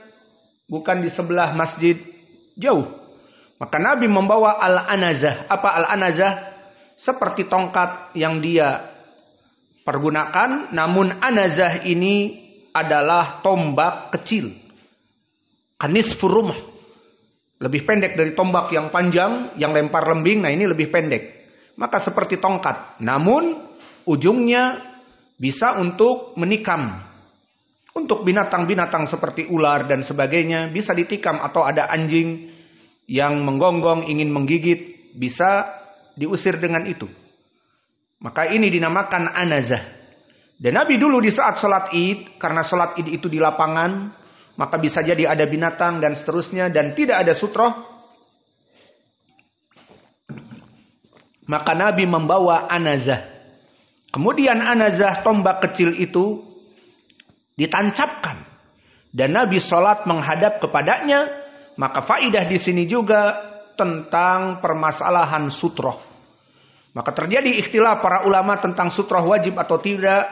A: bukan di sebelah masjid, jauh. Maka Nabi membawa al-anazah. Apa al-anazah? Seperti tongkat yang dia pergunakan, namun anazah ini adalah tombak kecil. Kanisfur rumah. Lebih pendek dari tombak yang panjang, yang lempar lembing. Nah, ini lebih pendek. Maka seperti tongkat. Namun ujungnya bisa untuk menikam. Untuk binatang-binatang seperti ular dan sebagainya bisa ditikam, atau ada anjing yang menggonggong ingin menggigit, bisa diusir dengan itu. Maka ini dinamakan anazah. Dan Nabi dulu di saat sholat Id, karena sholat Id itu di lapangan, maka bisa jadi ada binatang dan seterusnya, dan tidak ada sutroh, maka Nabi membawa anazah. Kemudian anazah, tombak kecil itu ditancapkan dan Nabi sholat menghadap kepadanya. Maka faidah di sini juga tentang permasalahan sutroh. Maka terjadi ikhtilaf para ulama tentang sutroh wajib atau tidak.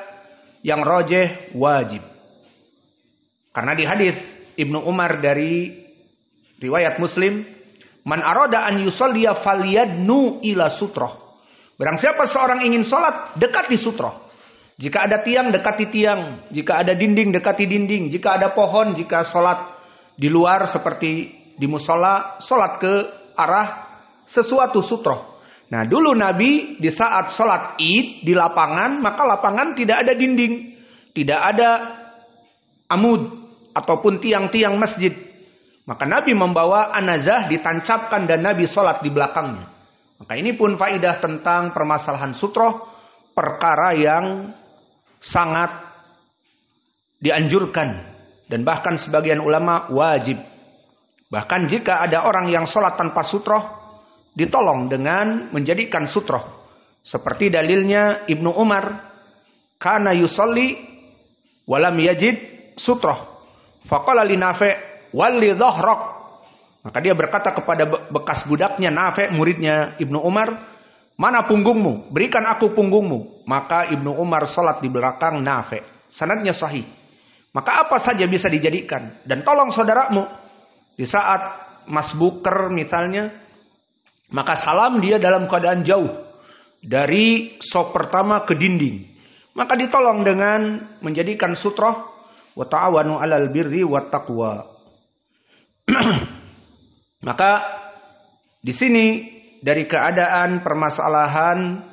A: Yang rojeh wajib, karena di hadis Ibnu Umar dari riwayat Muslim, man arada an yusalliya falyadnu ila sutroh. Barang siapa seorang ingin sholat, dekati sutroh. Jika ada tiang, dekati tiang. Jika ada dinding, dekati dinding. Jika ada pohon, jika sholat di luar seperti di musola, sholat ke arah sesuatu sutroh. Nah, dulu Nabi di saat sholat Id di lapangan, maka lapangan tidak ada dinding. Tidak ada amud ataupun tiang-tiang masjid. Maka Nabi membawa anazah ditancapkan dan Nabi sholat di belakangnya. Maka ini pun faidah tentang permasalahan sutroh. Perkara yang sangat dianjurkan dan bahkan sebagian ulama wajib. Bahkan jika ada orang yang sholat tanpa sutroh, ditolong dengan menjadikan sutroh. Seperti dalilnya Ibnu Umar, kana yusolli walam yajid sutroh, faqala li Nafi' walli dhahrak. Maka dia berkata kepada bekas budaknya Nafi', muridnya Ibnu Umar, mana punggungmu? Berikan aku punggungmu. Maka Ibnu Umar salat di belakang Nafi'. Sanadnya sahih. Maka apa saja bisa dijadikan. Dan tolong saudaramu. Di saat masbuker misalnya, maka salam dia dalam keadaan jauh. Dari sop pertama ke dinding. Maka ditolong dengan menjadikan sutroh. Wa ta'awanu 'alal birri wat taqwa. Maka di sini dari keadaan permasalahan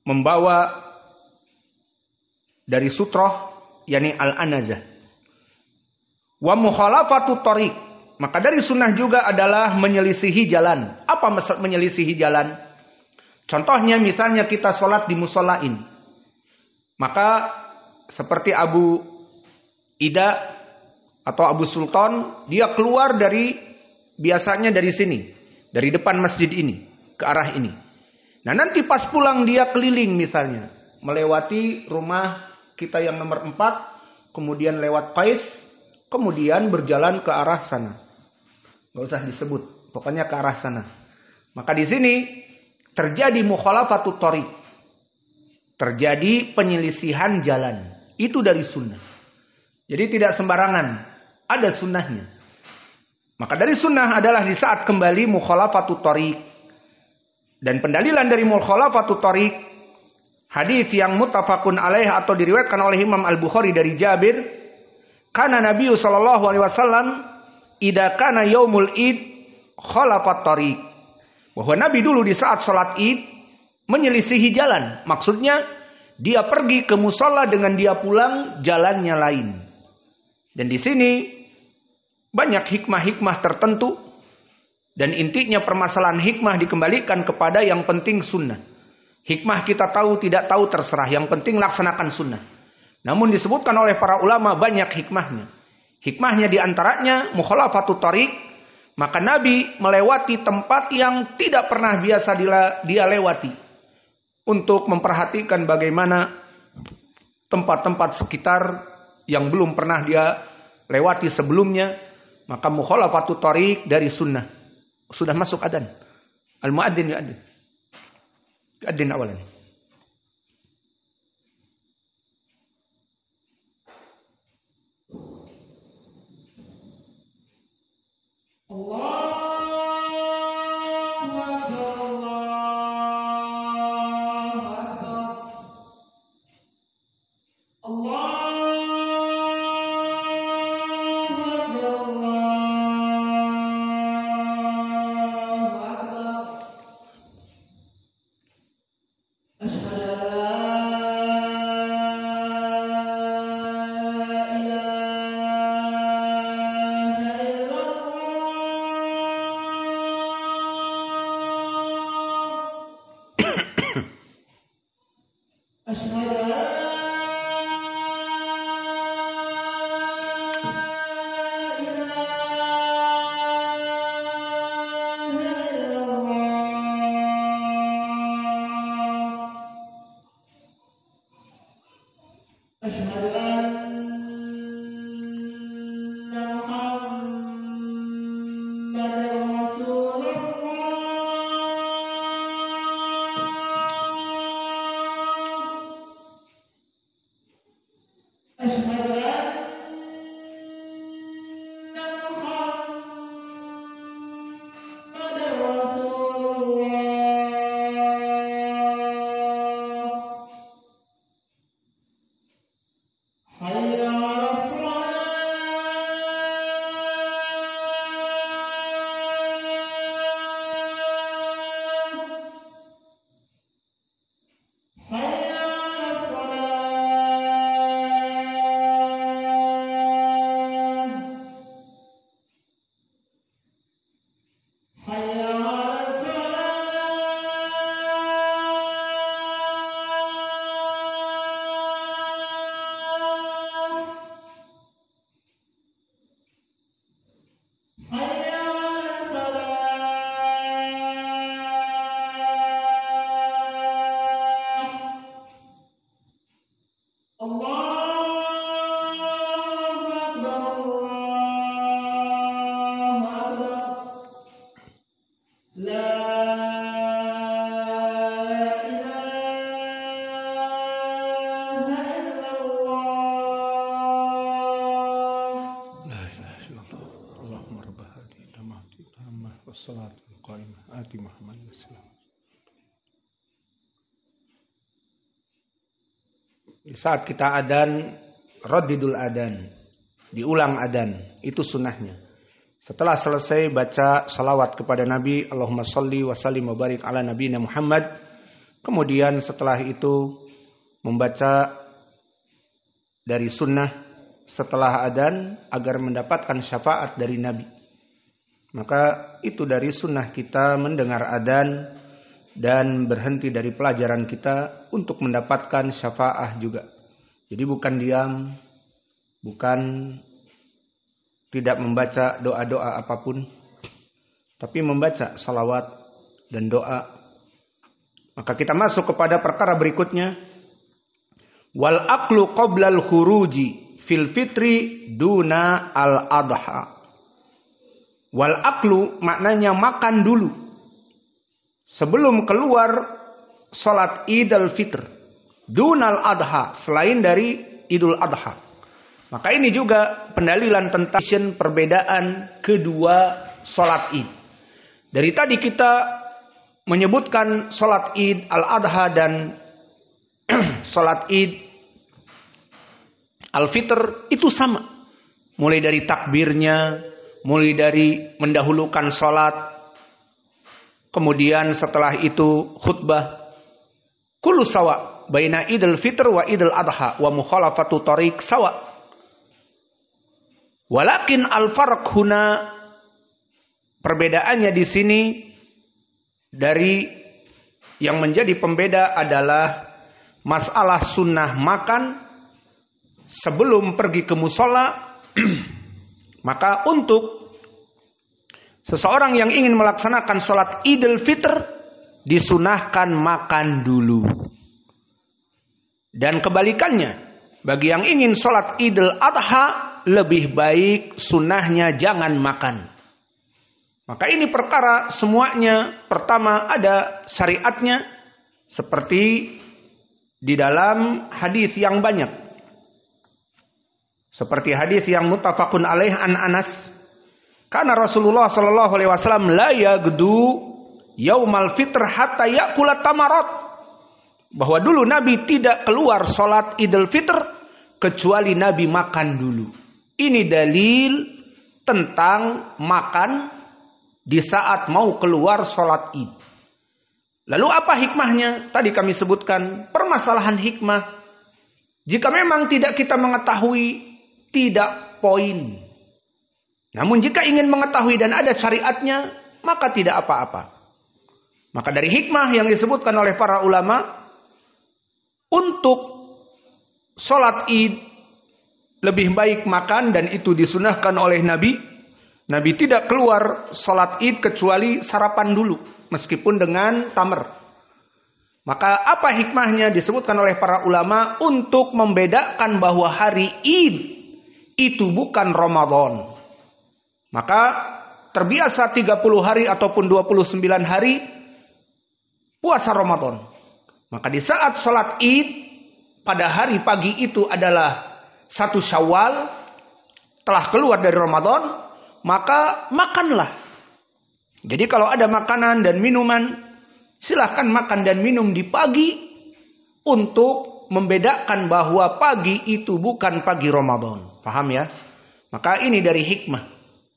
A: membawa dari sutroh, yakni al-anazah. Wa mukhalafatu thariq. Maka dari sunnah juga adalah menyelisihi jalan. Apa menyelisihi jalan? Contohnya misalnya kita sholat di musolain. Maka seperti Abu Ida atau Abu Sultan, dia keluar biasanya dari sini. Dari depan masjid ini, ke arah ini. Nah nanti pas pulang dia keliling misalnya. Melewati rumah kita yang nomor 4. Kemudian lewat Qais. Kemudian berjalan ke arah sana. Gak usah disebut. Pokoknya ke arah sana. Maka di sini terjadi mukhalafatut thariq. Terjadi penyelisihan jalan. Itu dari sunnah. Jadi tidak sembarangan. Ada sunnahnya. Maka dari sunnah adalah di saat kembali mukhalafatut thariq. Dan pendalilan dari mukhalafatut thariq, hadis yang muttafaqun alaih atau diriwayatkan oleh Imam Al-Bukhari dari Jabir, kana Nabi sallallahu alaihi wasallam idza kana yaumul id khalafat thariq. Bahwa Nabi dulu di saat salat Id menyelisihi jalan. Maksudnya dia pergi ke musala dengan dia pulang jalannya lain. Dan di sini banyak hikmah-hikmah tertentu. Dan intinya permasalahan hikmah dikembalikan kepada yang penting sunnah. Hikmah kita tahu tidak tahu terserah. Yang penting laksanakan sunnah. Namun disebutkan oleh para ulama banyak hikmahnya. Hikmahnya diantaranya mukhalafatu tariq, maka Nabi melewati tempat yang tidak pernah biasa dia lewati untuk memperhatikan bagaimana tempat-tempat sekitar yang belum pernah dia lewati sebelumnya. Maka mukhalafatu tariq dari sunnah. Sudah masuk adzan. Al-muadzin yu'adzin. Adzin awalan. Di saat kita adzan, raddidul adzan, diulang adzan, itu sunnahnya. Setelah selesai baca salawat kepada Nabi, Allahumma sholli wa sallim wa barik ala nabiyina Muhammad. Kemudian setelah itu membaca dari sunnah setelah adzan agar mendapatkan syafaat dari Nabi. Maka itu dari sunnah kita mendengar adzan dan berhenti dari pelajaran kita untuk mendapatkan syafaat juga. Jadi bukan diam, bukan tidak membaca doa-doa apapun, tapi membaca salawat dan doa. Maka kita masuk kepada perkara berikutnya. Wal aqlu qoblal khuruji fil fitri duna al adha. Wal aqlu maknanya makan dulu sebelum keluar salat Idul Fitr, dunal adha, selain dari Idul Adha. Maka ini juga pendalilan tentang perbedaan kedua salat Id. Dari tadi kita menyebutkan salat Id al-Adha dan salat Id al-Fitr itu sama. Mulai dari takbirnya, mulai dari mendahulukan salat, kemudian setelah itu khutbah. Kullu sawa baina Idul Fitr wa Idul Adha wa mukhalafatu tariq sawa. Walakin al-farq huna, perbedaannya di sini dari yang menjadi pembeda adalah masalah sunnah makan sebelum pergi ke musola, maka untuk seseorang yang ingin melaksanakan sholat Idul Fitr disunahkan makan dulu. Dan kebalikannya, bagi yang ingin sholat Idul Adha lebih baik sunnahnya jangan makan. Maka ini perkara semuanya pertama ada syariatnya seperti di dalam hadis yang banyak. Seperti hadis yang muttafaqun alaih an Anas, karena Rasulullah sallallahu alaihi wasallam la yagdu yaumal fitr hatta ya'kula tamarat. Bahwa dulu Nabi tidak keluar salat Idul Fitr kecuali Nabi makan dulu. Ini dalil tentang makan di saat mau keluar salat Id. Lalu apa hikmahnya? Tadi kami sebutkan permasalahan hikmah. Jika memang tidak kita mengetahui, tidak poin. Namun jika ingin mengetahui dan ada syariatnya, maka tidak apa-apa. Maka dari hikmah yang disebutkan oleh para ulama, untuk sholat Id lebih baik makan, dan itu disunahkan oleh Nabi. Nabi tidak keluar sholat Id kecuali sarapan dulu, meskipun dengan tamar. Maka apa hikmahnya? Disebutkan oleh para ulama untuk membedakan bahwa hari Id itu bukan Ramadan. Maka terbiasa 30 hari ataupun 29 hari puasa Ramadan. Maka di saat sholat Id pada hari pagi itu adalah 1 Syawal, telah keluar dari Ramadan, maka makanlah. Jadi kalau ada makanan dan minuman, silahkan makan dan minum di pagi untuk membedakan bahwa pagi itu bukan pagi Ramadan. Paham ya? Maka ini dari hikmah.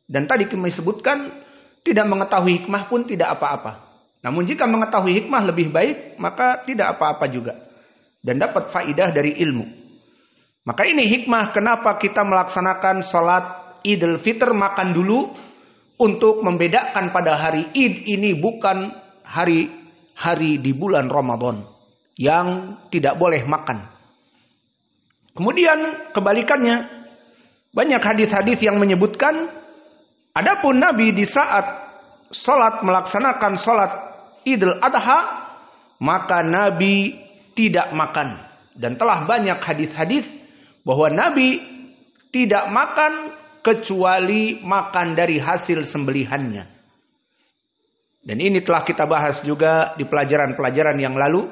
A: Dan tadi kami sebutkan, tidak mengetahui hikmah pun tidak apa-apa. Namun jika mengetahui hikmah lebih baik, maka tidak apa-apa juga. Dan dapat faidah dari ilmu. Maka ini hikmah kenapa kita melaksanakan sholat Idul Fitr makan dulu, untuk membedakan pada hari Id ini bukan hari di bulan Ramadan yang tidak boleh makan. Kemudian kebalikannya, banyak hadis-hadis yang menyebutkan adapun Nabi di saat melaksanakan sholat Idul Adha, maka Nabi tidak makan. Dan telah banyak hadis-hadis bahwa Nabi tidak makan kecuali makan dari hasil sembelihannya. Dan ini telah kita bahas juga di pelajaran-pelajaran yang lalu.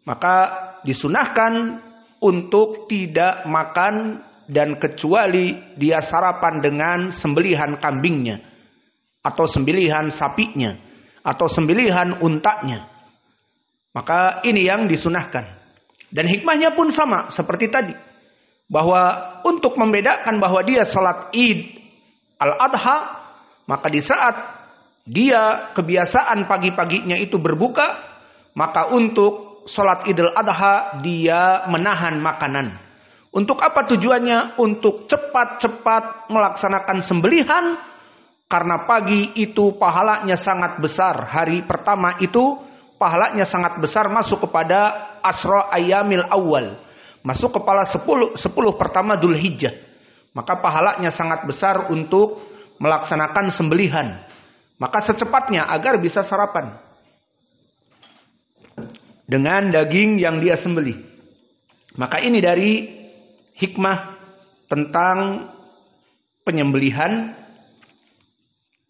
A: Maka disunahkan untuk tidak makan dan kecuali dia sarapan dengan sembelihan kambingnya, atau sembelihan sapinya, atau sembelihan untanya. Maka ini yang disunahkan. Dan hikmahnya pun sama seperti tadi, bahwa untuk membedakan bahwa dia salat Id al-Adha, maka di saat dia kebiasaan pagi-paginya itu berbuka, maka untuk salat Idul Adha dia menahan makanan. Untuk apa tujuannya? Untuk cepat-cepat melaksanakan sembelihan, karena pagi itu pahalanya sangat besar. Hari pertama itu pahalanya sangat besar, masuk kepada Asra Ayyamil Awal, masuk kepala 10 pertama Dzulhijjah. Maka pahalanya sangat besar untuk melaksanakan sembelihan. Maka secepatnya agar bisa sarapan dengan daging yang dia sembelih. Maka ini dari hikmah tentang penyembelihan.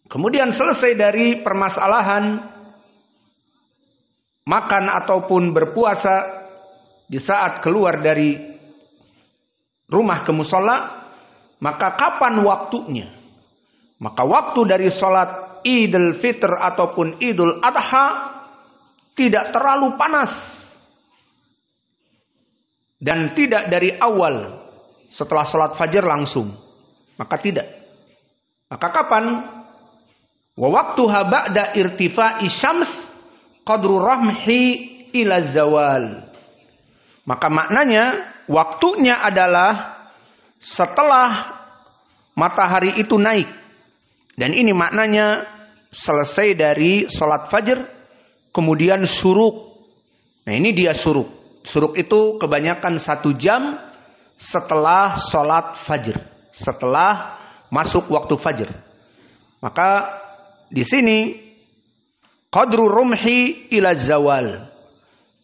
A: Kemudian selesai dari permasalahan makan ataupun berpuasa di saat keluar dari rumah ke musola, maka kapan waktunya? Maka waktu dari sholat Idul Fitr ataupun Idul Adha tidak terlalu panas, dan tidak dari awal setelah sholat fajar langsung, maka tidak. Maka kapan? Wa waktuha ba'da irtifa'i syams qadru rahmi ila zawal. Maka maknanya waktunya adalah setelah matahari itu naik. Dan ini maknanya selesai dari sholat fajar, kemudian syuruk. Nah ini dia syuruk. Syuruk itu kebanyakan 1 jam setelah sholat fajr, setelah masuk waktu fajr. Maka di sini qadru rumhi ila zawal,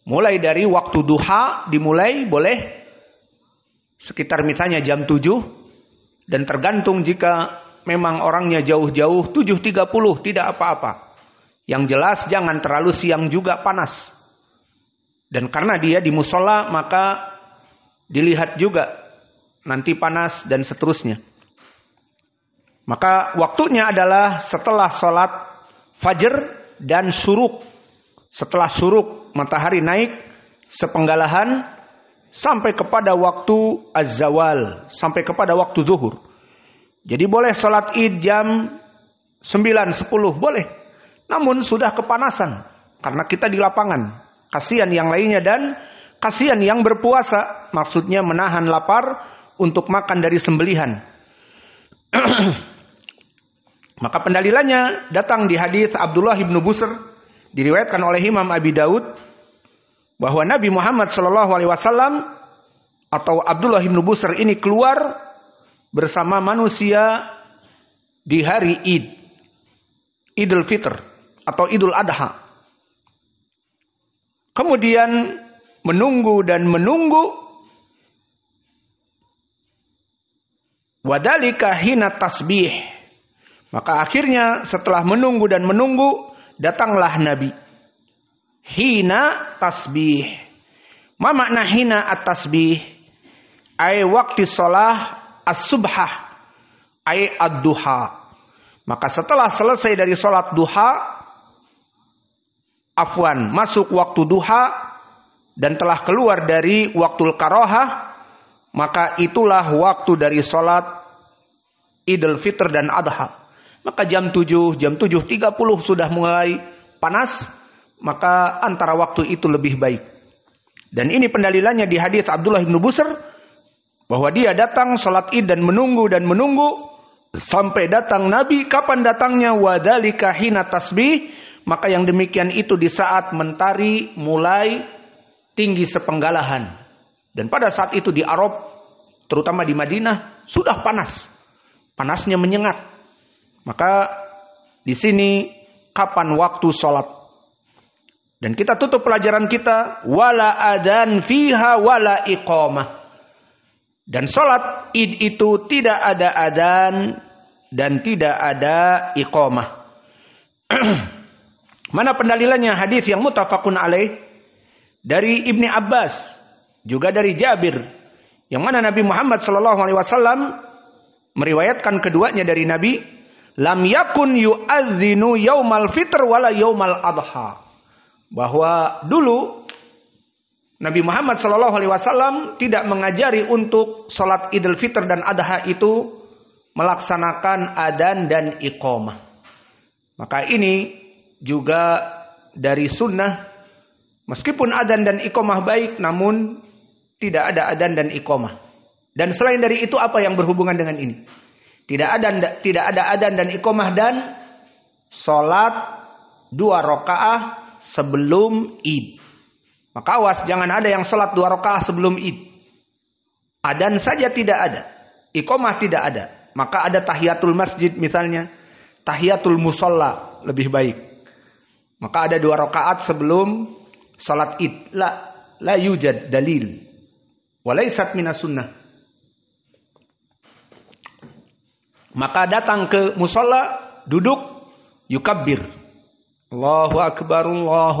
A: mulai dari waktu duha dimulai boleh sekitar misalnya jam 7, dan tergantung jika memang orangnya jauh-jauh 7.30 tidak apa-apa. Yang jelas jangan terlalu siang juga panas. Dan karena dia di musola maka dilihat juga nanti panas dan seterusnya. Maka waktunya adalah setelah sholat fajr dan syuruk. Setelah syuruk matahari naik sepenggalahan sampai kepada waktu az-zawal, sampai kepada waktu zuhur. Jadi boleh sholat id jam 9-10 boleh. Namun sudah kepanasan karena kita di lapangan. Kasihan yang lainnya dan kasihan yang berpuasa. Maksudnya menahan lapar untuk makan dari sembelihan. Maka pendalilannya datang di hadis Abdullah bin Busr, diriwayatkan oleh Imam Abi Daud, bahwa Nabi Muhammad SAW atau Abdullah bin Busr ini keluar bersama manusia di hari Id, Idul Fitr atau Idul Adha. Kemudian menunggu dan menunggu. Wadalika hina tasbih. Maka akhirnya setelah menunggu dan menunggu, datanglah Nabi. Hina tasbih. Ma makna hina at-tasbih? Ay waqti sholah as-subhah. Ay ad-duha. Maka setelah selesai dari sholat duha, masuk waktu duha, dan telah keluar dari waktul karohah, maka itulah waktu dari sholat Idul Fitr dan Adha. Maka jam 7, jam 7.30 sudah mulai panas, maka antara waktu itu lebih baik. Dan ini pendalilannya di hadis Abdullah bin Busr, bahwa dia datang sholat id dan menunggu sampai datang Nabi. Kapan datangnya? Wadhalika hina tasbih. Maka yang demikian itu di saat mentari mulai tinggi sepenggalahan. Dan pada saat itu di Arab, terutama di Madinah, sudah panas. Panasnya menyengat. Maka di sini kapan waktu sholat? Dan kita tutup pelajaran kita, wala adan fiha wala iqamah. Dan sholat id itu tidak ada adan dan tidak ada iqamah. Mana pendalilannya? Hadis yang muttafaqun alaih dari Ibni Abbas, juga dari Jabir, yang mana Nabi Muhammad SAW meriwayatkan keduanya dari Nabi, lam yakun yu'adzinu yaumal fitr wala yaumal adha. Bahwa dulu Nabi Muhammad SAW tidak mengajari untuk sholat Idul Fitr dan Adha itu melaksanakan adan dan iqamah. Maka ini juga dari sunnah, meskipun adan dan iqamah baik, namun tidak ada adan dan iqamah. Dan selain dari itu apa yang berhubungan dengan ini? Tidak ada adan dan iqamah dan sholat 2 rakaah sebelum id. Maka awas, jangan ada yang sholat 2 rakaah sebelum id. Adan saja tidak ada, iqamah tidak ada. Maka ada tahiyatul masjid misalnya, tahiyatul musalla lebih baik. Maka ada 2 rakaat sebelum sholat id. La yujad dalil. Walaysat minas sunnah. Maka datang ke musalla, duduk, yukabbir. Allahu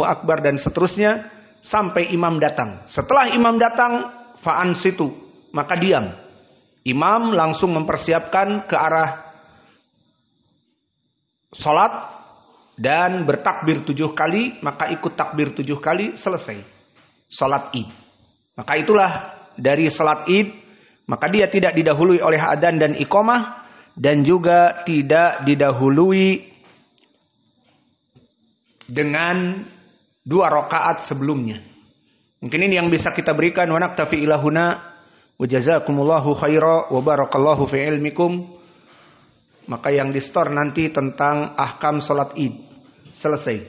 A: Akbar dan seterusnya sampai imam datang. Setelah imam datang, fa'an situ, maka diam. Imam langsung mempersiapkan ke arah salat dan bertakbir 7 kali, maka ikut takbir 7 kali, selesai salat id. Maka itulah dari salat id, maka dia tidak didahului oleh adzan dan iqamah, dan juga tidak didahului dengan 2 rakaat sebelumnya. Mungkin ini yang bisa kita berikan. Wa naktafi ilahuna wa jazakumullahu khaira wa barakallahu fi ilmikum. Maka yang di store nanti tentang ahkam salat id selesai.